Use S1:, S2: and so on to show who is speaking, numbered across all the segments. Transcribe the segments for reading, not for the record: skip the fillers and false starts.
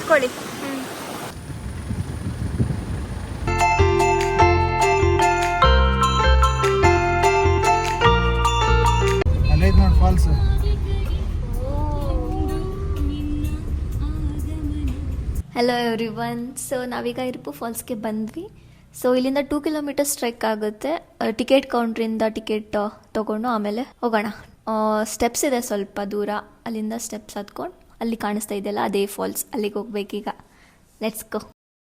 S1: ಕುತ್ಕೊಳ್ಳಿ.
S2: Falls.
S1: Hello everyone. So ನಾವೀಗ ಇರುಪು ಫಾಲ್ಸ್ಗೆ ಬಂದ್ವಿ. ಸೊ ಇಲ್ಲಿಂದ 2 ಕಿಲೋಮೀಟರ್ಸ್ ಟ್ರೆಕ್ ಆಗುತ್ತೆ. ಟಿಕೆಟ್ ಕೌಂಟ್ರಿಂದ ಟಿಕೆಟ್ ತೊಗೊಂಡು ಆಮೇಲೆ ಹೋಗೋಣ. ಸ್ಟೆಪ್ಸ್ ಇದೆ ಸ್ವಲ್ಪ ದೂರ, ಅಲ್ಲಿಂದ ಸ್ಟೆಪ್ಸ್ ಹತ್ಕೊಂಡು ಅಲ್ಲಿ ಕಾಣಿಸ್ತಾ ಇದೆಯಲ್ಲ ಅದೇ ಫಾಲ್ಸ್, ಅಲ್ಲಿಗೆ ಹೋಗ್ಬೇಕೀಗ. Let's go.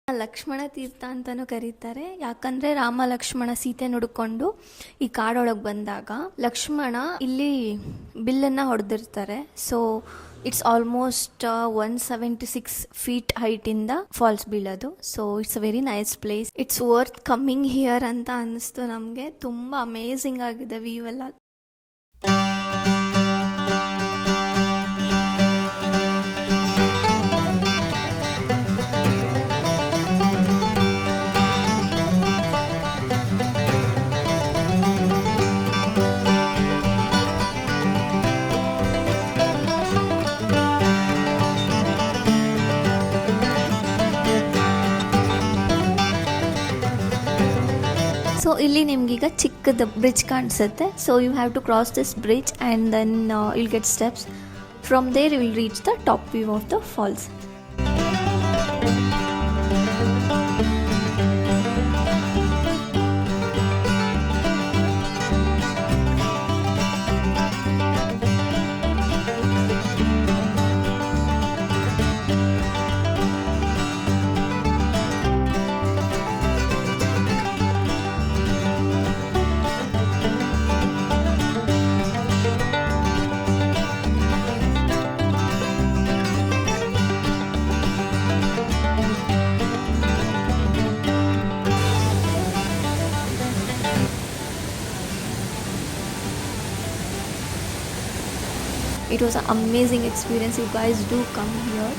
S1: ಲಕ್ಷ್ಮಣ ತೀರ್ಥ ಅಂತಲೂ ಕರೀತಾರೆ, ಯಾಕಂದರೆ ರಾಮ ಲಕ್ಷ್ಮಣ ಸೀತೆ ನುಡ್ಕೊಂಡು ಈ ಕಾಡೊಳಗೆ ಬಂದಾಗ ಲಕ್ಷ್ಮಣ ಇಲ್ಲಿ ಬಿಲ್ಲನ್ನು ಹೊಡೆದಿರ್ತಾರೆ. ಸೊ ಇಟ್ಸ್ ಆಲ್ಮೋಸ್ಟ್ 176 ಫೀಟ್ ಹೈಟಿಂದ ಫಾಲ್ಸ್ ಬೀಳೋದು. So it's a very nice place. It's worth coming here ಅಂತ ಅನ್ನಿಸ್ತು ನಮಗೆ. ತುಂಬ ಅಮೇಝಿಂಗ್ ಆಗಿದೆ ವ್ಯೂ ಎಲ್ಲ. ಸೊ ಇಲ್ಲಿ ನಿಮ್ಗೀಗ ಚಿಕ್ಕದ ಬ್ರಿಡ್ಜ್ ಕಾಣಿಸುತ್ತೆ. So you have to cross this bridge and then will get steps. From there you will reach the top view of the falls. It was an amazing experience. You guys do come here.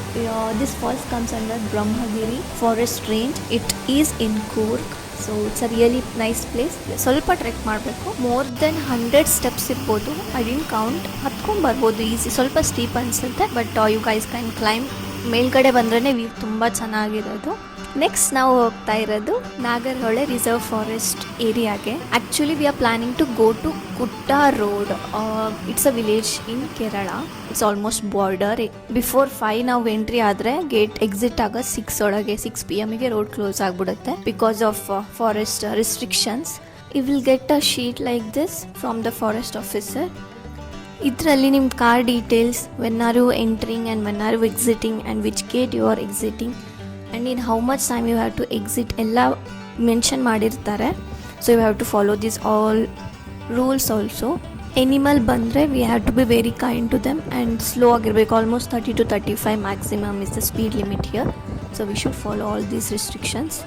S1: This falls comes under Brahmagiri Forest Range. It is in Coorg. So it's a really nice place. ಸ್ವಲ್ಪ trek ಮಾಡಬೇಕು. More than 100 steps ಇರ್ಬೋದು. I didn't count. ಹತ್ಕೊಂಡು ಬರ್ಬೋದು easy. ಸ್ವಲ್ಪ steep ಅನಿಸುತ್ತೆ, but you guys can climb. ಮೇಲ್ಗಡೆ ಬಂದ್ರೇ view ತುಂಬ ಚೆನ್ನಾಗಿರೋದು. ನೆಕ್ಸ್ಟ್ ನಾವು ಹೋಗ್ತಾ ಇರೋದು ನಾಗರಹೊಳೆ ರಿಸರ್ವ್ ಫಾರೆಸ್ಟ್ ಏರಿಯಾಗೆ. Actually we are planning to go to Kutta road. It's a village in Kerala. It's almost border. Before 5 ನಾವು ಎಂಟ್ರಿ ಆದರೆ ಗೇಟ್ ಎಕ್ಸಿಟ್ ಆಗ 6 ಒಳಗೆ 6 PM ರೋಡ್ ಕ್ಲೋಸ್ ಆಗಿಬಿಡುತ್ತೆ because of forest restrictions. You will get a sheet like this from the forest officer. ಇದರಲ್ಲಿ ನಿಮ್ಮ car details, when are you entering and when are you exiting and which gate you are exiting and in how much time you have to exit ಎಲ್ಲ mention ಮಾಡಿರ್ತಾರೆ. So you have to follow this all rules also. Animal ಬಂದರೆ we have to be very kind to them and slow ಆಗಿರಬೇಕು. Almost 30 to 35 maximum is the speed limit here. So we should follow all these restrictions.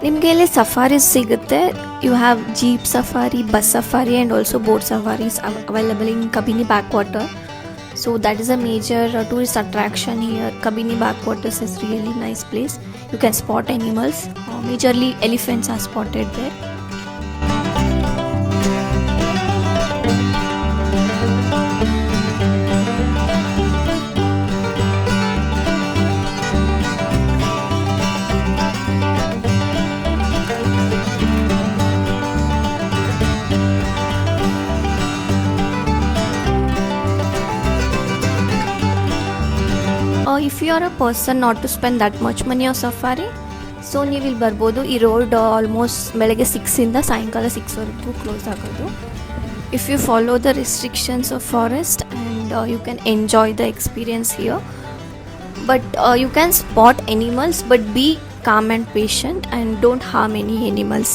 S1: ನಿಮಗೆ ಇಲ್ಲಿ ಸಫಾರೀಸ್ ಸಿಗುತ್ತೆ. You have jeep safari, bus safari and also boat safaris available in Kabini back water. So that is a major tourist attraction here. Kabini back waters is really nice place. You can spot animals. Majorly elephants are spotted there. If you are a person not to spend that much money on safari, ಸೊ ನೀವು ಇಲ್ಲಿ ಬರ್ಬೋದು. ಈ road almost ಬೆಳಗ್ಗೆ 6 ಸಾಯಂಕಾಲ 6ವರೆಗೂ close ಆಗೋದು. If you follow the restrictions of forest and you can enjoy the experience here. But you can spot animals, but be calm and patient and don't harm any animals.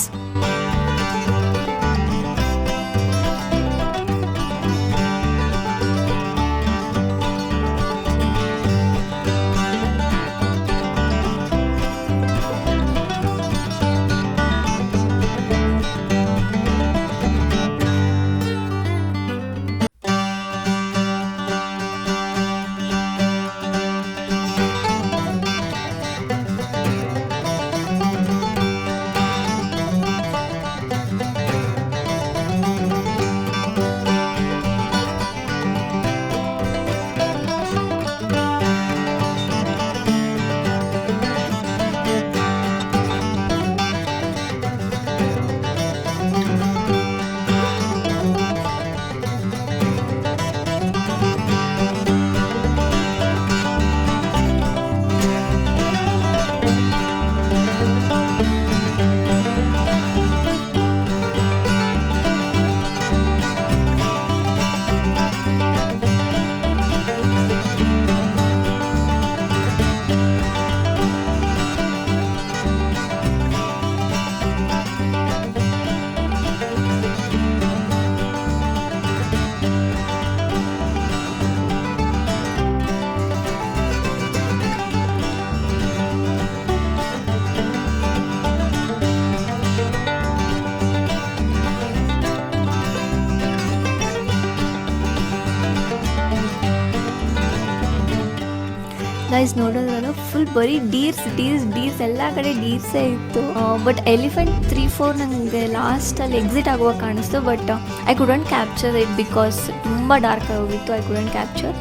S1: Guys ನೋಡೋದ್ರಲ್ಲ full ಬರೀ deers ಎಲ್ಲ ಕಡೆ ಡೀರ್ಸೇ ಇತ್ತು. But elephant 3-4 ನನಗೆ ಲಾಸ್ಟಲ್ಲಿ exit ಆಗುವಾಗ ಕಾಣಿಸ್ತು. But I couldn't capture it because ತುಂಬ ಡಾರ್ಕ್ ಆಗೋಗಿತ್ತು. I couldn't capture.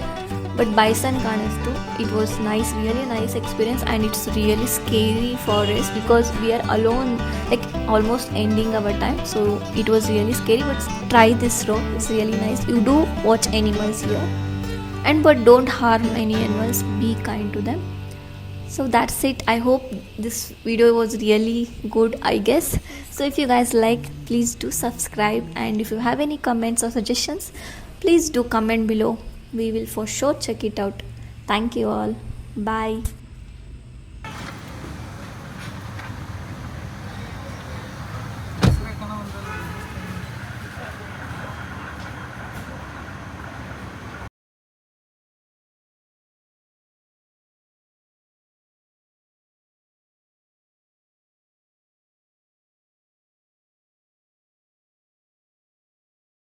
S1: But bison ಕಾಣಿಸ್ತು. It was nice, really nice experience. And it's really scary forest because we are alone, like almost ending hour time. So it was really scary. But try this road, it's really nice. You do watch animals here, and but don't harm any animals, be kind to them. So that's it. I hope this video was really good, I guess. So if you guys like, please do subscribe, and if you have any comments or suggestions, please do comment below. We will for sure check it out. Thank you all. Bye.